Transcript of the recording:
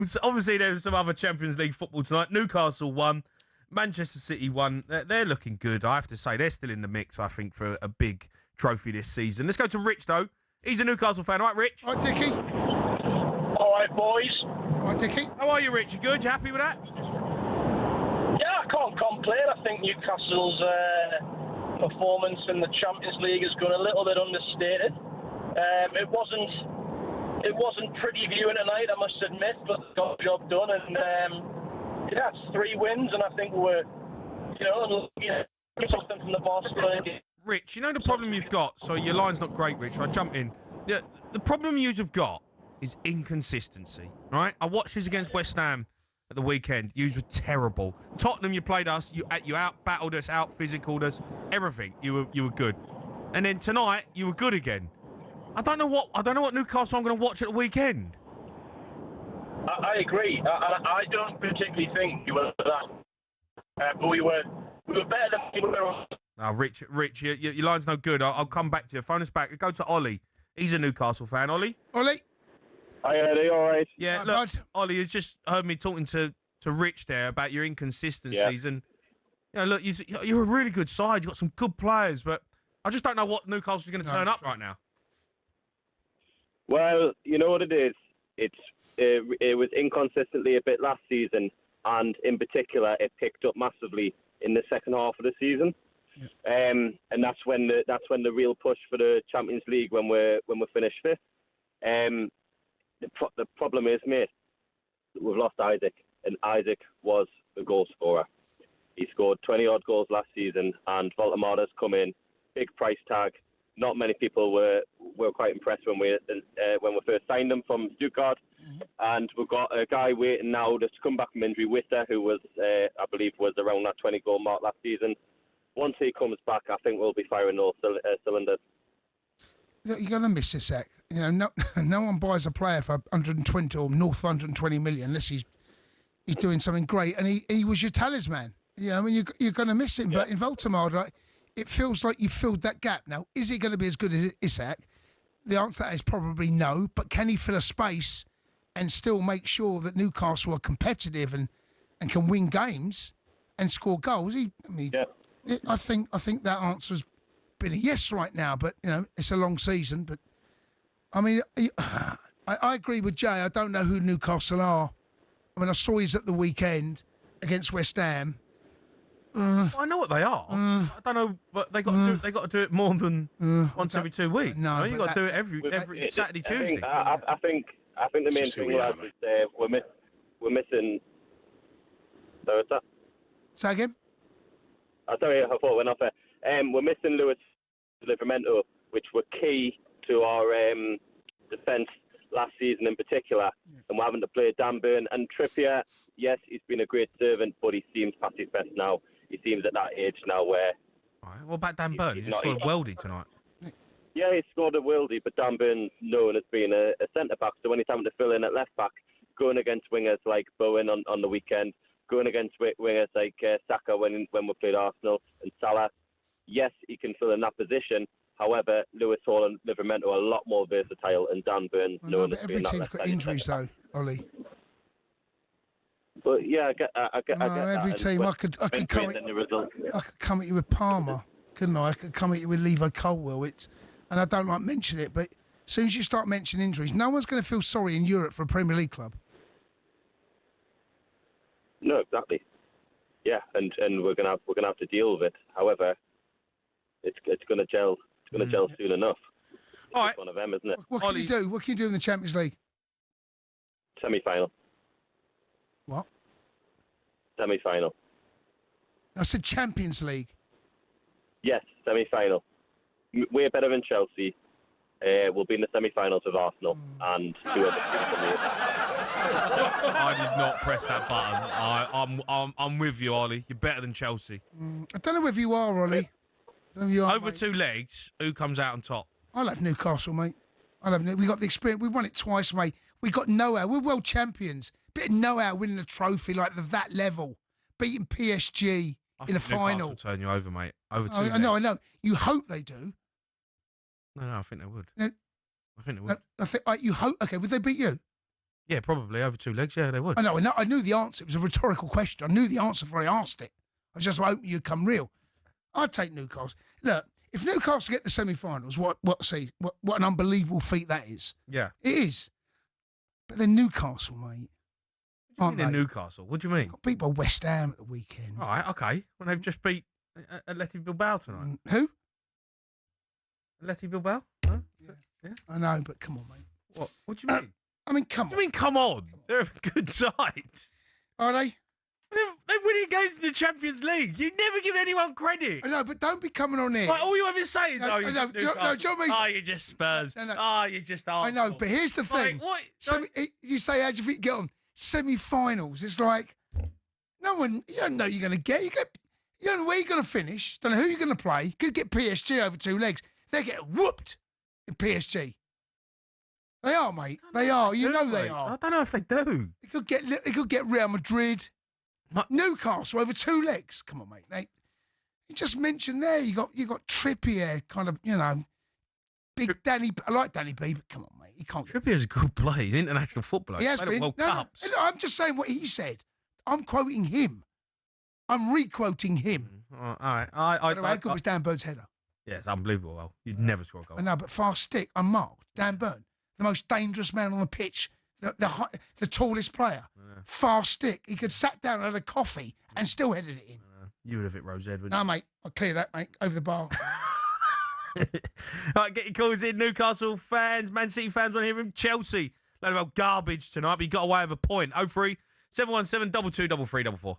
So obviously, there's some other Champions League football tonight. Newcastle won. Manchester City won. They're looking good, I have to say. They're still in the mix, I think, for a big trophy this season. Let's go to Rich, though. He's a Newcastle fan. All right, Rich? All right, Dickie. All right, boys. All right, Dickie. How are you, Rich? You good? You happy with that? Yeah, I can't complain. I think Newcastle's performance in the Champions League has gone a little bit understated. It wasn't pretty viewing tonight, I must admit, but got the job done. And it's 3 wins, and I think we're, something from the Barcelona game. Rich, you know the problem you've got? So your line's not great, Rich. I jump in. The problem you've got is inconsistency, right? I watched this against West Ham at the weekend. You were terrible. Tottenham, you played us. You out battled us, out physicaled us, everything. You were good. And then tonight, you were good again. I don't know what Newcastle I'm going to watch at the weekend. I agree. I don't particularly think you were that. But we were better than we were. Oh, Rich, your line's no good. I'll come back to you. Phone us back. Go to Ollie. He's a Newcastle fan. Ollie? Hi, Eddie. All right. Yeah, look, Ollie has just heard me talking to Rich there about your inconsistencies. And, look, you're a really good side. You've got some good players, but I just don't know what Newcastle's going to turn up right now. Well, you know what it is? It was inconsistently a bit last season, and in particular, it picked up massively in the second half of the season. Yeah. And that's when the real push for the Champions League when we're finished fifth. The problem is, mate, we've lost Isaac, and Isaac was a goal scorer. He scored 20-odd goals last season, and Voltemada's come in, big price tag. Not many people were quite impressed when we first signed him from Stuttgart, and we've got a guy waiting now to come back from injury, Witter, who was I believe was around that 20-goal mark last season. Once he comes back, I think we'll be firing all cylinders. You're going to miss this, Zach. No one buys a player for 120 or north of 120 million unless he's doing something great, and he was your talisman. You're going to miss him. Yeah. But in Voltemada, it feels like you filled that gap. Now, is he going to be as good as Isak? The answer to that is probably no. But can he fill a space and still make sure that Newcastle are competitive and can win games and score goals? I think that answer's been a yes right now. But it's a long season. But I mean, I agree with Jay. I don't know who Newcastle are. I mean, I saw he's at the weekend against West Ham. I know what they are. I don't know, but they got to do it more than once every 2 weeks. No, you got to do it every Saturday, Tuesday. I think the main thing is we're missing. So what's that? Say again. Sorry, I thought it went off there. We're missing Lewis Livramento, which were key to our defence last season in particular, and we're having to play Dan Burn and Trippier. Yes, he's been a great servant, but he seems past his best now. He seems at that age now where... All right, what about Dan Burn? He just scored a worldie tonight. Yeah, he scored a worldie, but Dan Burn's known as being a centre-back, so when he's having to fill in at left-back, going against wingers like Bowen on the weekend, going against wingers like Saka when we played Arsenal, and Salah, yes, he can fill in that position. However, Lewis Hall and Livramento are a lot more versatile, and Dan Burn's known as being that. Every team's got injuries, though, Ollie. But yeah, I get every that. Team, I could come at you with Palmer, couldn't I? I could come at you with Levo Colwell. And I don't like mentioning it, but as soon as you start mentioning injuries, no one's going to feel sorry in Europe for a Premier League club. No, exactly. Yeah, and we're gonna have to deal with it. However, it's gonna gel. It's gonna gel soon enough. All right. It's one of them, isn't it? What can you do? What can you do in the Champions League? Semi-final. What? Semi-final. I said Champions League. Yes, semi-final. We're better than Chelsea. We'll be in the semi-finals with Arsenal and two other teams. I did not press that button. I'm with you, Ollie. You're better than Chelsea. I don't know whether you are, Ollie. Over mate. 2 legs, who comes out on top? I love Newcastle, mate. We got the experience. We won it twice, mate. We got know-how. We're world champions. Bit of know-how winning a trophy like that level, beating PSG in a final. Newcastle turn you over, mate. Over 2 legs. I know. You hope they do. No, I think they would. No, I think they would. You hope. Okay, would they beat you? Yeah, probably over 2 legs. Yeah, they would. I know. I knew the answer. It was a rhetorical question. I knew the answer before I asked it. I was just hoping you'd come real. I'd take Newcastle. Look, if Newcastle get the semi-finals, what an unbelievable feat that is. Yeah. It is. But then Newcastle, mate. What do you mean in Newcastle? What do you mean? Got beat by West Ham at the weekend. All right, okay. Well, they've just beat Atleti Bilbao tonight. Who? Atleti Bilbao? Huh? Yeah. I know, but come on, mate. What do you mean? I mean, come on. What do you mean, come on? They're a good side. Are they? They're winning games in the Champions League. You never give anyone credit. I know, but don't be coming on here. Like, all you ever say is, No, you're no, Newcastle. no, John means- Oh, you're just Spurs. No. Oh, you're just Arsenal. I know, but here's the thing. Like, what? You say, how do you think you get on? Semi-finals. It's like, no one, you don't know you're going to get. You don't know where you're going to finish. Don't know who you're going to play. Could get PSG over 2 legs. They get whooped in PSG. They are, mate. They are. You know they are. I don't know if they do. They could get Real Madrid. Newcastle over 2 legs. Come on, mate. You just mentioned there you got Trippier, kind of, big Danny. I like Danny B, but come on, mate. He can't. Trippier's a good player. He's an international footballer. He has Played at been. World No, Cups. no, I'm just saying what he said. I'm quoting him. I'm re-quoting him. All right. By the way, how good was Dan Bird's header? Yeah, it's unbelievable. Well, you'd never score a goal. I know, but fast stick, unmarked. Dan Bird, the most dangerous man on the pitch, the tallest player. Yeah. Fast stick. He could sat down and had a coffee and still headed it in. You would have hit Rose Ed, wouldn't No, mate. I'll clear that, mate. Over the bar. All right, get your calls in. Newcastle fans, Man City fans want to hear from Chelsea. Load of old garbage tonight, but you got away with a point. 03 717 22 33 44.